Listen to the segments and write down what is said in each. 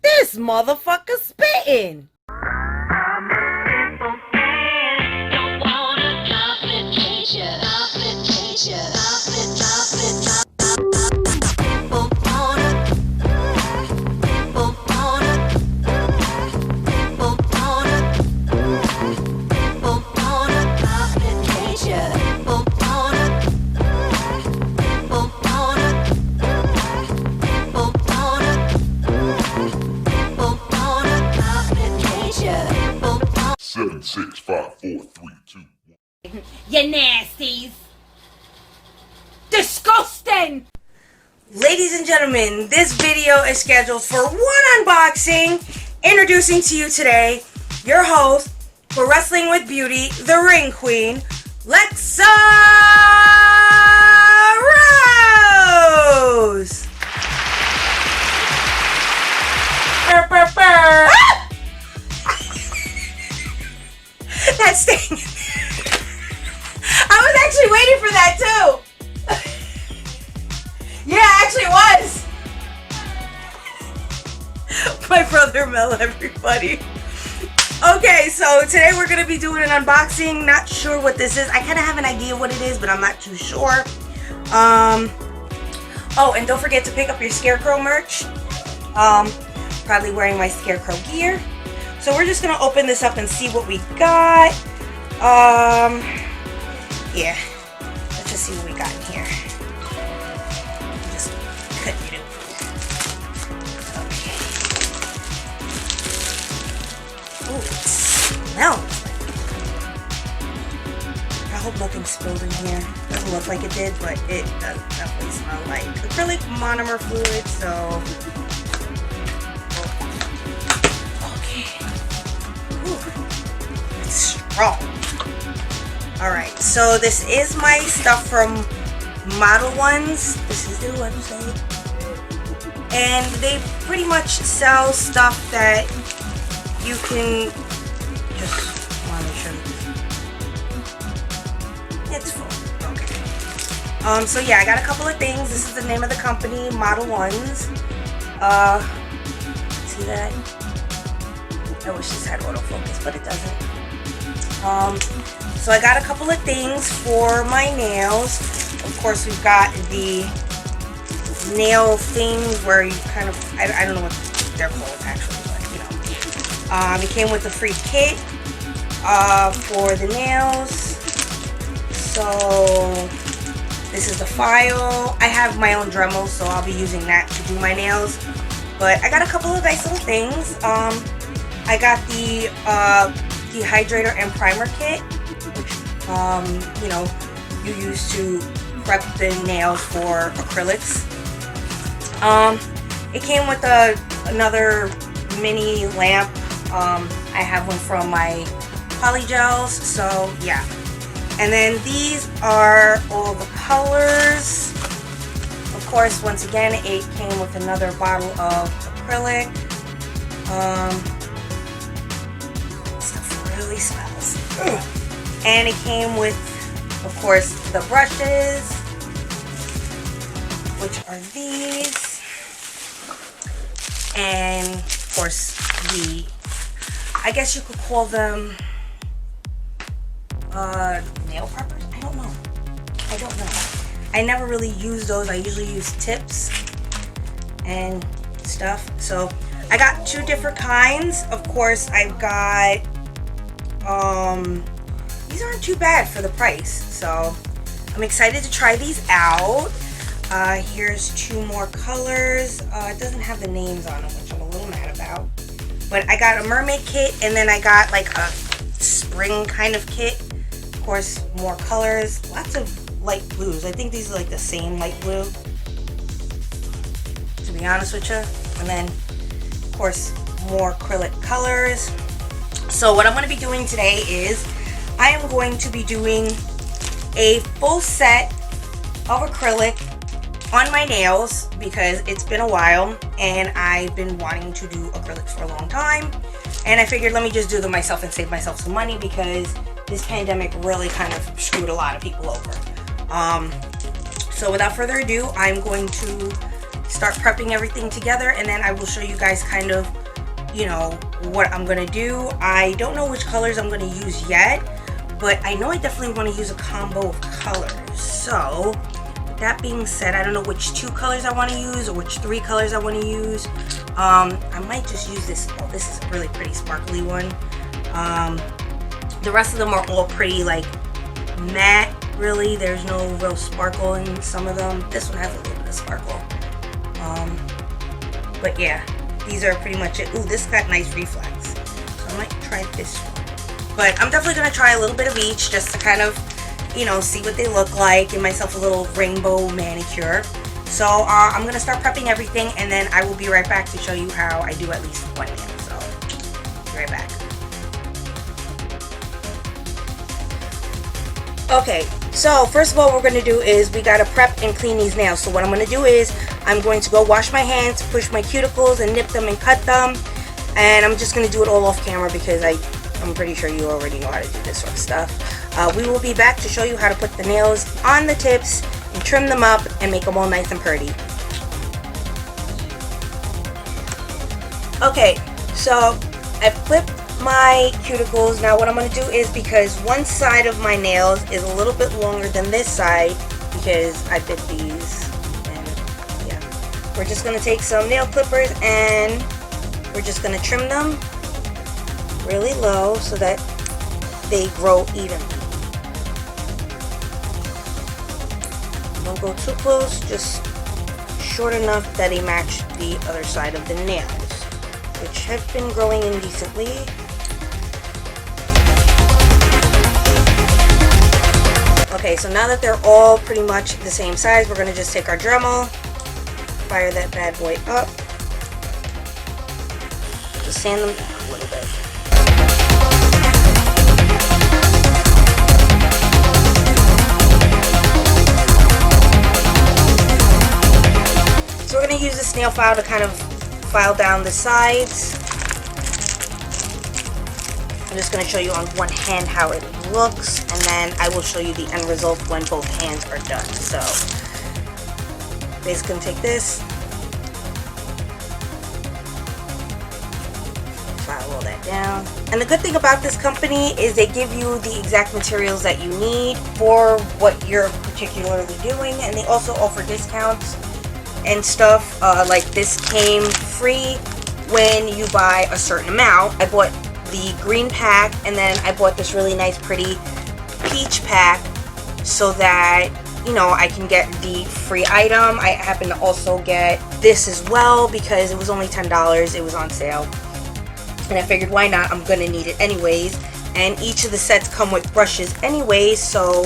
This motherfucker spitting. Seven, 6, 5, 4, 3, 2, 1. You nasties. Disgusting. Ladies and gentlemen, this video is scheduled for one unboxing. Introducing to you today, your host for Wrestling with Beauty, the Ring Queen, Lexa Rose. That sting. I was actually waiting for that too. Yeah, actually it was. My brother Mel, everybody. Okay, so today we're going to be doing an unboxing. Not sure what this is. I kind of have an idea what it is, but I'm not too sure. Oh, and don't forget to pick up your Scarecrow merch. Probably wearing my Scarecrow gear. So we're just going to open this up and see what we got. Yeah. Let's just see what we got in here. Just cut it up. Okay. Oh, it smells. I hope nothing spilled in here. Doesn't look like it did, but it does definitely smell like acrylic monomer fluid, so... Strong. Alright, so this is my stuff from Modelones. This is their website. And they pretty much sell stuff that you can just want to show you. It's full. Okay. So yeah, I got a couple of things. This is the name of the company, Modelones. See that? I wish this had autofocus, but it doesn't. So I got a couple of things for my nails. Of course, we've got the nail things where you kind of, I don't know what they're called actually, but you know. It came with a free kit for the nails. So this is the file. I have my own Dremel, so I'll be using that to do my nails. But I got a couple of nice little things. I got the dehydrator and primer kit, which you know, you use to prep the nails for acrylics. It came with another mini lamp. I have one from my polygels, so yeah. And then these are all the colors. Of course, once again, it came with another bottle of acrylic. Smells. Ugh. And it came with, of course, the brushes, which are these, and of course I guess you could call them nail preppers. I don't know. I never really use those. I usually use tips and stuff. So I got two different kinds. Of course, I've got these aren't too bad for the price, so I'm excited to try these out. Here's two more colors. It doesn't have the names on them, which I'm a little mad about, but I got a mermaid kit, and then I got like a spring kind of kit. Of course, more colors, lots of light blues. I think these are like the same light blue, to be honest with you. And then of course more acrylic colors. So what I'm going to be doing today is I am going to be doing a full set of acrylic on my nails because it's been a while and I've been wanting to do acrylics for a long time, and I figured let me just do them myself and save myself some money because this pandemic really kind of screwed a lot of people over. So without further ado, I'm going to start prepping everything together, and then I will show you guys kind of, you know, what I'm gonna do. I don't know which colors I'm gonna use yet, but I know I definitely want to use a combo of colors. So with that being said, I don't know which 2 colors I want to use or which 3 colors I want to use. I might just use this. Oh, this is a really pretty sparkly one. The rest of them are all pretty like matte, really. There's no real sparkle in some of them. This one has a little bit of sparkle. But yeah, these are pretty much it. Ooh, this got nice reflex, so I might try this one. But I'm definitely gonna try a little bit of each just to kind of, you know, see what they look like. Give myself a little rainbow manicure. So I'm gonna start prepping everything, and then I will be right back to show you how I do at least one nail. So be right back. Okay, so first of all, what we're going to do is we got to prep and clean these nails. So what I'm going to do is I'm going to go wash my hands, push my cuticles, and nip them and cut them. And I'm just going to do it all off camera because I'm pretty sure you already know how to do this sort of stuff. We will be back to show you how to put the nails on the tips and trim them up and make them all nice and pretty. Okay, so I flipped my cuticles. Now what I'm going to do is, because one side of my nails is a little bit longer than this side because I bit these, and yeah, we're just going to take some nail clippers and we're just going to trim them really low so that they grow evenly. Don't go too close, just short enough that they match the other side of the nails, which have been growing indecently. Okay, so now that they're all pretty much the same size, we're going to just take our Dremel, fire that bad boy up, just sand them down a little bit. So we're going to use this nail file to kind of file down the sides. I'm just going to show you on one hand how it looks, and then I will show you the end result when both hands are done. So basically, take this, file all that down. And the good thing about this company is they give you the exact materials that you need for what you're particularly doing, and they also offer discounts and stuff. Like this came free when you buy a certain amount. I bought the green pack, and then I bought this really nice pretty peach pack so that, you know, I can get the free item. I happen to also get this as well because it was only $10. It was on sale, and I figured why not, I'm gonna need it anyways. And each of the sets come with brushes anyways, so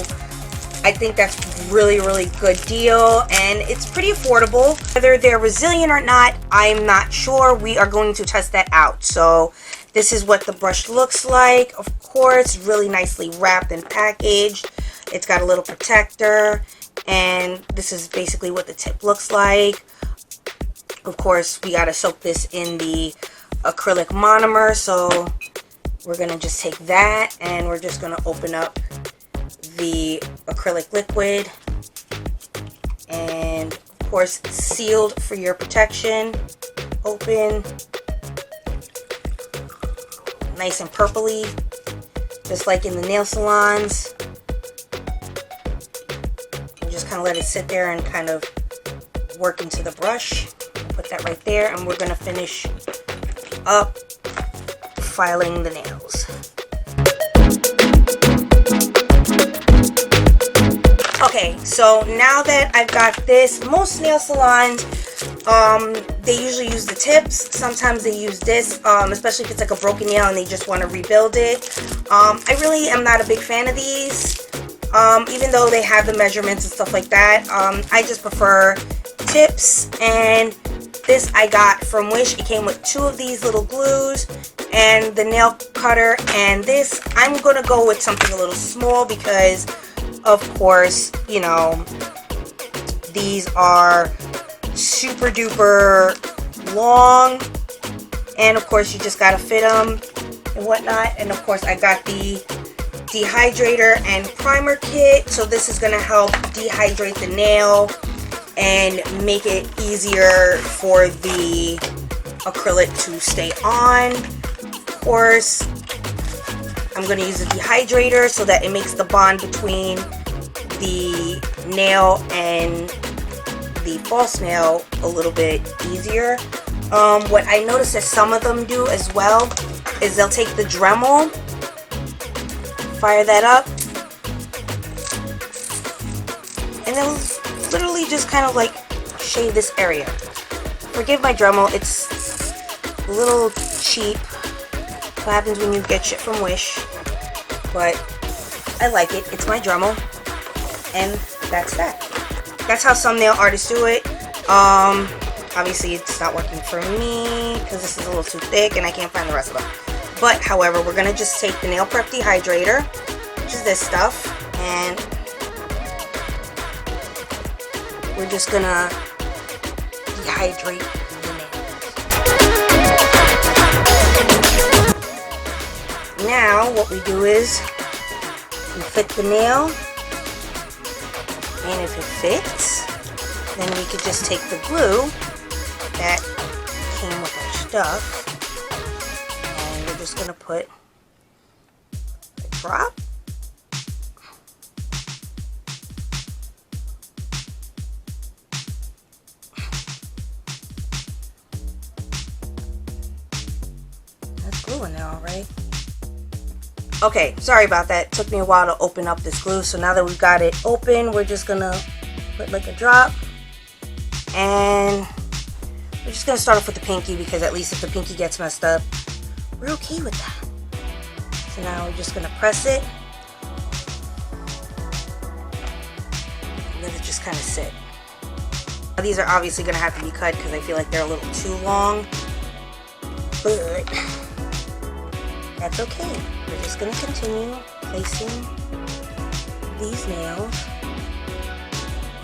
I think that's really good deal, and it's pretty affordable. Whether they're resilient or not, I'm not sure. We are going to test that out. So this is what the brush looks like. Of course, really nicely wrapped and packaged. It's got a little protector, and this is basically what the tip looks like. Of course, we got to soak this in the acrylic monomer, so we're going to just take that and we're just going to open up the acrylic liquid, and of course sealed for your protection. Open, nice and purpley, just like in the nail salons. You just kind of let it sit there and kind of work into the brush. Put that right there, and we're going to finish up filing the nails. Okay, so now that I've got this, most nail salons, they usually use the tips. Sometimes they use this, especially if it's like a broken nail and they just want to rebuild it. I really am not a big fan of these, even though they have the measurements and stuff like that. I just prefer tips, and this I got from Wish. It came with 2 of these little glues and the nail cutter, and this I'm going to go with something a little small because, of course, you know, these are super duper long, and of course you just gotta fit them and whatnot. And of course I got the dehydrator and primer kit. So this is going to help dehydrate the nail and make it easier for the acrylic to stay on. Of course, I'm going to use a dehydrator so that it makes the bond between the nail and the false nail a little bit easier. What I noticed that some of them do as well is they'll take the Dremel, fire that up, and they'll literally just kind of like shave this area. Forgive my Dremel, it's a little cheap. What happens when you get shit from Wish, but I like it. It's my Dremel, and that's that. That's how some nail artists do it. Obviously it's not working for me because this is a little too thick and I can't find the rest of them. But however, we're gonna just take the nail prep dehydrator, which is this stuff, and we're just gonna dehydrate the nail. Now what we do is we fit the nail, and if it fits, then we could just take the glue that came with our stuff, and we're just gonna put a drop. That's glue in there, all right. Okay, sorry about that. It took me a while to open up this glue, so now that we've got it open, we're just gonna put like a drop, and we're just gonna start off with the pinky because at least if the pinky gets messed up, we're okay with that. So now we're just gonna press it and let it just kind of sit. Now, these are obviously gonna have to be cut because I feel like they're a little too long, but that's okay. We're just gonna continue placing these nails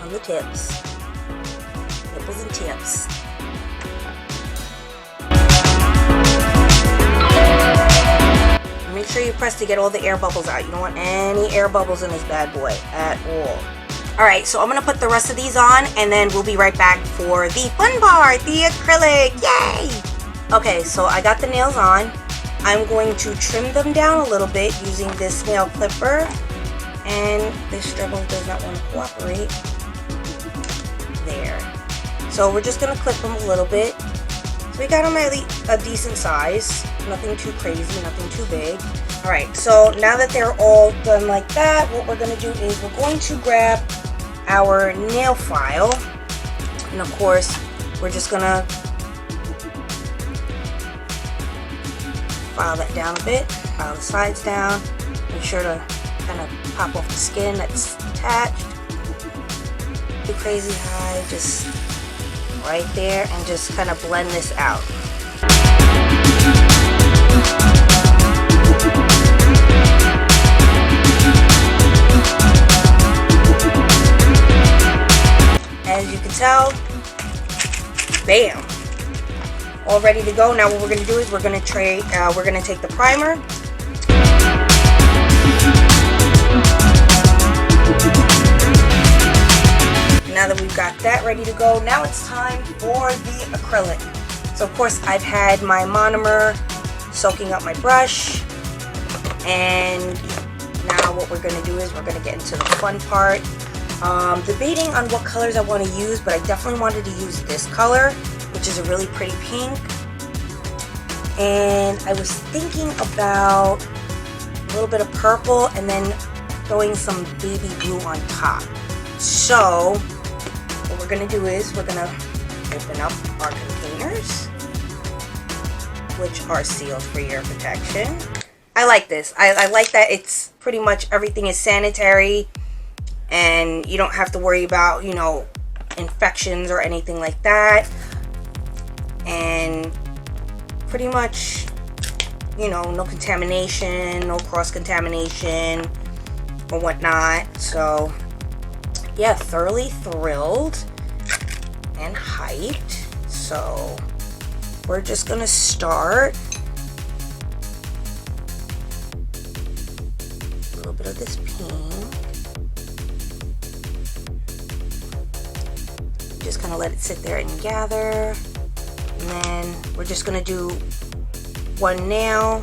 on the tips, nipples and tips. Make sure you press to get all the air bubbles out. You don't want any air bubbles in this bad boy at all. Alright, so I'm going to put the rest of these on, and then we'll be right back for the fun part, the acrylic. Yay! Okay, so I got the nails on. I'm going to trim them down a little bit using this nail clipper, and this Dremel does not want to cooperate. There. So we're just going to clip them a little bit. So we got them at a decent size. Nothing too crazy, nothing too big. Alright, so now that they're all done like that, what we're going to do is we're going to grab our nail file. And of course, we're just going to file that down a bit. File the sides down. Make sure to kind of pop off the skin that's attached. Too crazy high, just right there, and just kind of blend this out. As you can tell, bam, all ready to go. Now what we're going to do is we're going to take the primer. Now that we've got that ready to go, now it's time for the acrylic. So of course I've had my monomer soaking up my brush, and now what we're going to do is we're going to get into the fun part. Debating on what colors I want to use, but I definitely wanted to use this color, which is a really pretty pink. And I was thinking about a little bit of purple and then throwing some baby blue on top. So what we're going to do is we're going to open up our containers, which are sealed for your protection. I like this. I like that it's pretty much everything is sanitary, and you don't have to worry about, you know, infections or anything like that. And pretty much, you know, no contamination, no cross-contamination or whatnot. So yeah, thoroughly thrilled and hyped. So we're just gonna start of this pink. Just gonna let it sit there and gather. And then we're just gonna do one nail.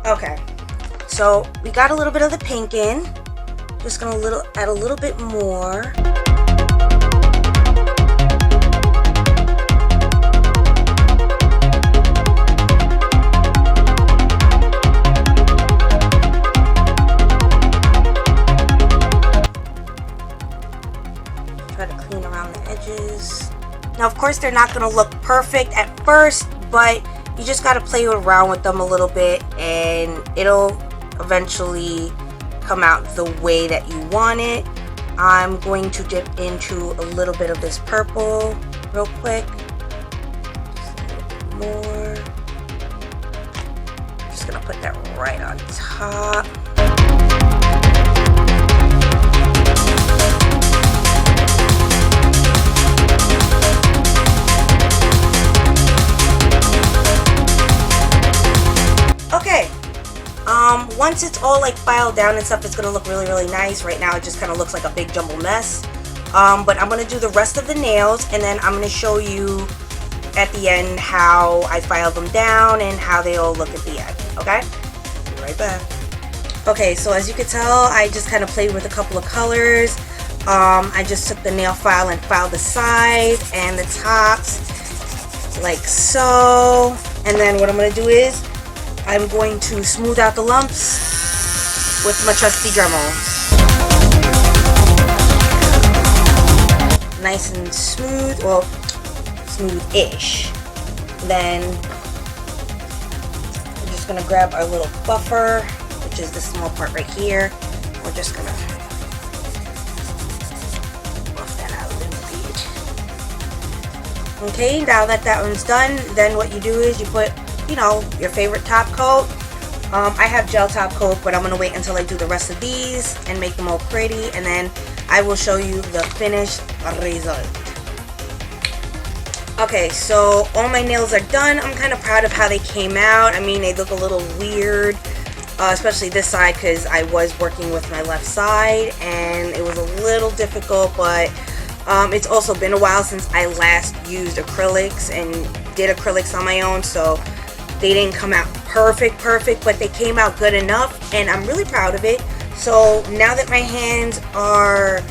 Okay, so we got a little bit of the pink in. Just gonna add a little bit more. Try to clean around the edges. Now, of course, they're not gonna look perfect at first, but you just got to play around with them a little bit and it'll eventually come out the way that you want it. I'm going to dip into a little bit of this purple real quick. Just a little bit more. Just gonna put that right on top. Okay, once it's all like filed down and stuff, it's gonna look really, really nice. Right now it just kind of looks like a big jumble mess. But I'm gonna do the rest of the nails and then I'm gonna show you at the end how I filed them down and how they all look at the end, okay? Be right back. Okay, so as you can tell, I just kind of played with a couple of colors. I just took the nail file and filed the sides and the tops like so. And then what I'm gonna do is I'm going to smooth out the lumps with my trusty Dremel. Nice and smooth, well, smooth-ish. Then we're just gonna grab our little buffer, which is this small part right here. We're just gonna buff that out a little bit. Okay, now that that one's done, then what you do is you put, you know, your favorite top coat. I have gel top coat, but I'm gonna wait until I do the rest of these and make them all pretty, and then I will show you the finished result. Okay, so all my nails are done. I'm kind of proud of how they came out. I mean, they look a little weird, especially this side because I was working with my left side and it was a little difficult, but it's also been a while since I last used acrylics and did acrylics on my own, so they didn't come out perfect, but they came out good enough and I'm really proud of it. So now that my hands are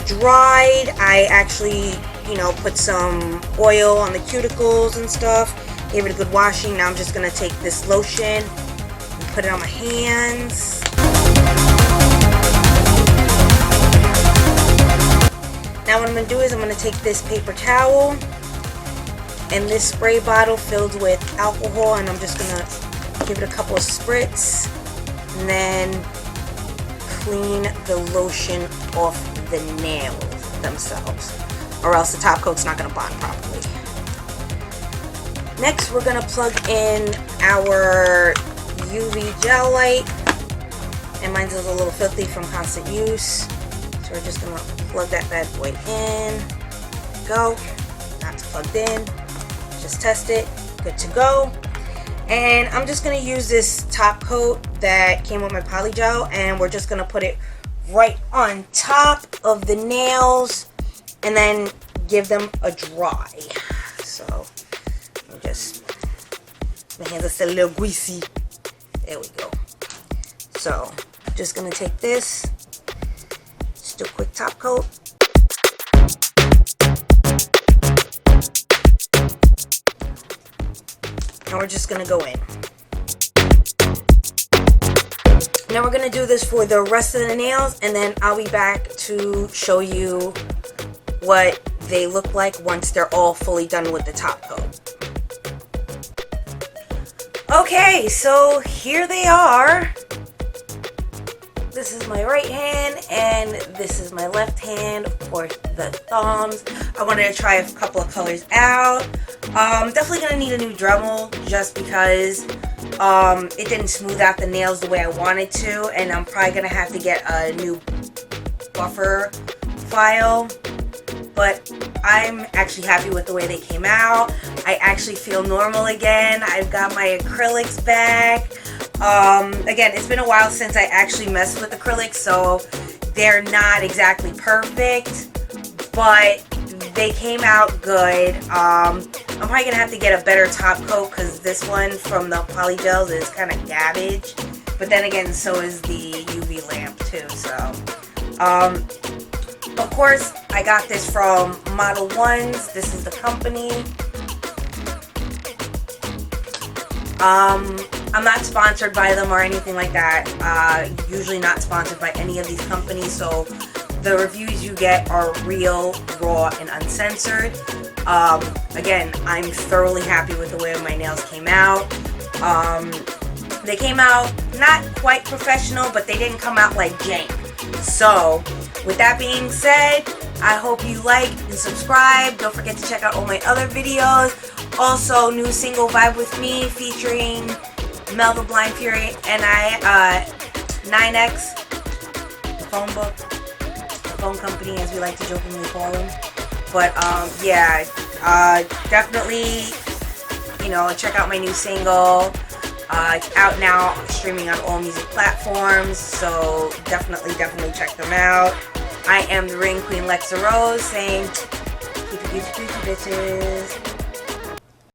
dried, I actually, you know, put some oil on the cuticles and stuff, gave it a good washing. Now I'm just gonna take this lotion and put it on my hands. Now what I'm gonna do is I'm gonna take this paper towel and this spray bottle filled with alcohol, and I'm just gonna give it a couple of spritz and then clean the lotion off the nails themselves, or else the top coat's not gonna bond properly. Next, we're gonna plug in our UV gel light, and mine's is a little filthy from constant use, so we're just gonna plug that bad boy in. Go. Now it's plugged in. Just test it. Good to go. And I'm just gonna use this top coat that came with my poly gel, and we're just gonna put it right on top of the nails and then give them a dry. So just, my hands are still a little greasy. There we go. So just gonna take this, just do a quick top coat. And we're just gonna go in. Now we're gonna do this for the rest of the nails, and then I'll be back to show you what they look like once they're all fully done with the top coat. Okay, so here they are. This is my right hand and this is my left hand, of course the thumbs. I wanted to try a couple of colors out. Definitely gonna need a new Dremel just because It didn't smooth out the nails the way I wanted to, and I'm probably gonna have to get a new buffer file. But I'm actually happy with the way they came out. I actually feel normal again. I've got my acrylics back. Again, it's been a while since I actually messed with acrylics, so they're not exactly perfect, but they came out good. I'm probably gonna have to get a better top coat because this one from the polygels is kind of garbage. But then again, so is the UV lamp too. So, of course, I got this from Modelones. This is the company. I'm not sponsored by them or anything like that. Usually not sponsored by any of these companies, so the reviews you get are real, raw, and uncensored. Again, I'm thoroughly happy with the way my nails came out. They came out not quite professional, but they didn't come out like jank. So, with that being said, I hope you like and subscribe. Don't forget to check out all my other videos. Also, new single Vibe With Me featuring Mel the Blind Fury and 9X, phone book, phone company as we like to jokingly call them. But yeah, definitely, you know, check out my new single. It's out now, streaming on all music platforms, so definitely check them out. I am the Ring Queen Lexa Rose saying, keep it Gucci Pucci, bitches.